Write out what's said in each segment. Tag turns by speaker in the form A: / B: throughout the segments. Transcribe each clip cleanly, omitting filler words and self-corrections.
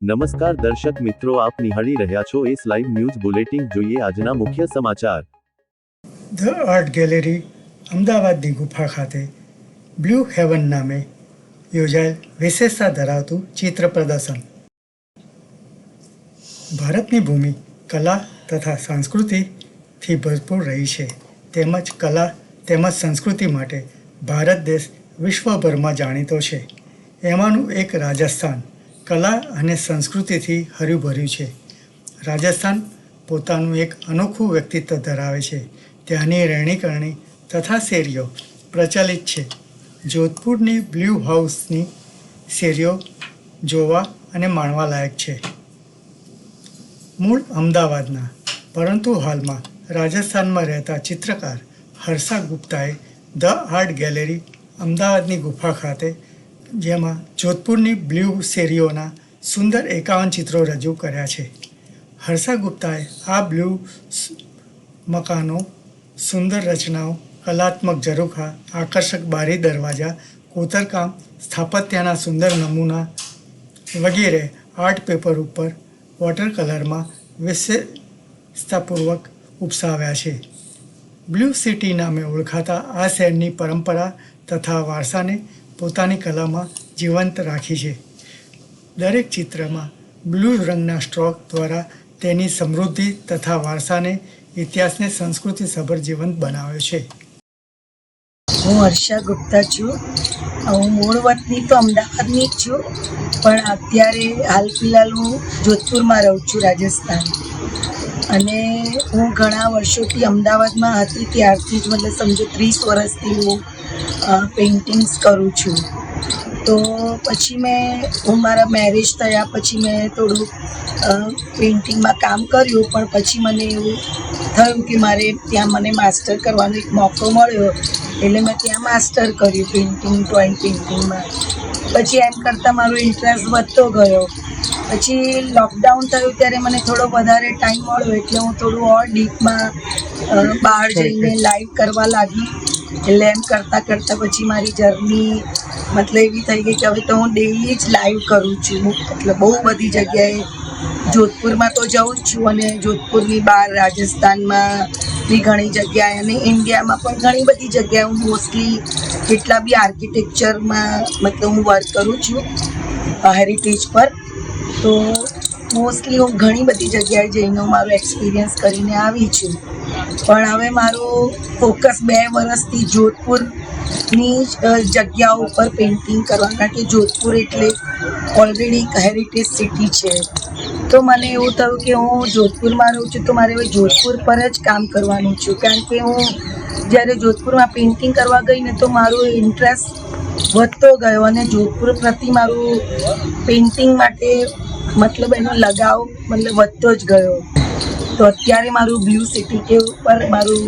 A: નમસ્કાર દર્શક મિત્રો, આપ નિહાળી રહ્યા છો એસ લાઈવ ન્યૂઝ બુલેટિન. જોઈએ આજના મુખ્ય સમાચાર.
B: ધ આર્ટ ગેલેરી અમદાવાદની ગુફા ખાતે બ્લુ હેવન નામે યોજાયેલ વિશેષતા ધરાવતું ચિત્ર પ્રદર્શન. ભારતની ભૂમિ કલા તથા સંસ્કૃતિથી ભરપૂર રહી છે, તેમજ કલા તેમજ સંસ્કૃતિ માટે ભારત દેશ વિશ્વભરમાં જાણીતો છે. એમાંનું એક રાજસ્થાન કલા અને સંસ્કૃતિથી હર્યુંભર્યું છે. રાજસ્થાન પોતાનું એક અનોખું વ્યક્તિત્વ ધરાવે છે. ત્યાંની રહેણીકરણી તથા શેરીઓ પ્રચલિત છે. જોધપુરની બ્લુ હાઉસની શેરીઓ જોવા અને માણવા લાયક છે. મૂળ અમદાવાદના પરંતુ હાલમાં રાજસ્થાનમાં રહેતા ચિત્રકાર હર્ષા ગુપ્તાએ ધ આર્ટ ગેલેરી અમદાવાદની ગુફા ખાતે, જેમાં જોધપુરની બ્લુ શેરીઓના સુંદર 51 ચિત્રો રજૂ કર્યા છે. હર્ષા ગુપ્તાએ આ બ્લુ મકાનો, સુંદર રચનાઓ, કલાત્મક ઝરૂખા, આકર્ષક બારી દરવાજા, કોતરકામ, સ્થાપત્યના સુંદર નમૂના વગેરે આર્ટ પેપર ઉપર વોટર કલરમાં વિશેષતાપૂર્વક ઉપસાવ્યા છે. બ્લુ સિટી નામે ઓળખાતા આ શહેરની પરંપરા તથા વારસાને પોતાની કલામાં જીવંત રાખી છે. દરેક ચિત્રમાં બ્લુ રંગના સ્ટ્રોક દ્વારા તેની સમૃદ્ધિ તથા વારસાને, ઇતિહાસને સંસ્કૃતિસભર જીવંત બનાવ્યો છે.
C: હું હર્ષા ગુપ્તા છું. હું મૂળ વતની તો અમદાવાદની જ છું, પણ અત્યારે હાલ ફિલહાલ હું જોધપુરમાં રહું છું, રાજસ્થાન. અને હું ઘણા વર્ષોથી અમદાવાદમાં હતી ત્યારથી જ, મતલબ સમજો 30 વર્ષથી હું પેઇન્ટિંગ્સ કરું છું. તો પછી હું મારા મેરેજ થયા પછી મેં થોડું પેઇન્ટિંગમાં કામ કર્યું, પણ પછી મને એવું થયું કે મારે ત્યાં મને માસ્ટર કરવાનો એક મોકો મળ્યો, એટલે મેં ત્યાં માસ્ટર કર્યું ડ્રોઈંગ પેઇન્ટિંગમાં. પછી એમ કરતાં મારો ઇન્ટરેસ્ટ વધતો ગયો. પછી લોકડાઉન થયું ત્યારે મને થોડો વધારે ટાઈમ મળ્યો, એટલે હું થોડું ઓર ડીપમાં બહાર જઈને લાઈવ કરવા લાગી. એટલે એમ કરતાં પછી મારી જર્ની મતલબ એવી થઈ ગઈ કે હવે તો હું ડેઈલી જ લાઈવ કરું છું. એટલે બહુ બધી જગ્યાએ જોધપુરમાં તો જાઉં જ છું, અને જોધપુરની બહાર રાજસ્થાનમાં બી ઘણી જગ્યાએ, અને ઇન્ડિયામાં પણ ઘણી બધી જગ્યાએ હું મોસ્ટલી કેટલા બી આર્કિટેક્ચરમાં મતલબ હું વર્ક કરું છું હેરિટેજ પર. તો મોસ્ટલી હું ઘણી બધી જગ્યાએ જઈને હું મારો એક્સપિરિયન્સ કરીને આવી છું. પણ હવે મારું ફોકસ 2 વર્ષથી જોધપુરની જગ્યાઓ ઉપર પેઇન્ટિંગ કરવાનું, કારણ કે જોધપુર એટલે ઓલરેડી એક હેરિટેજ સિટી છે. તો મને એવું થયું કે હું જોધપુરમાં રહું છું તો મારે હવે જોધપુર પર જ કામ કરવાનું છું, કારણ કે હું જ્યારે જોધપુરમાં પેઇન્ટિંગ કરવા ગઈ ને તો મારો ઇન્ટરેસ્ટ વધતો ગયો, અને જોધપુર પ્રતિ મારું પેઇન્ટિંગ માટે મતલબ એનો લગાવ મતલબ વધતો જ ગયો. તો અત્યારે મારું બ્લુ સિટી કે ઉપર મારું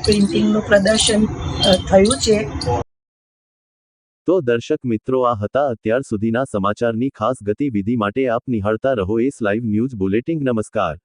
C: પેઇન્ટિંગનું પ્રદર્શન થયું છે.
A: તો દર્શક મિત્રો, આ હતા અત્યાર સુધીના સમાચારની ખાસ ગતિવિધિ માટે આપ નિહાળતા રહો એસ લાઈવ ન્યૂઝ બુલેટિન. નમસ્કાર.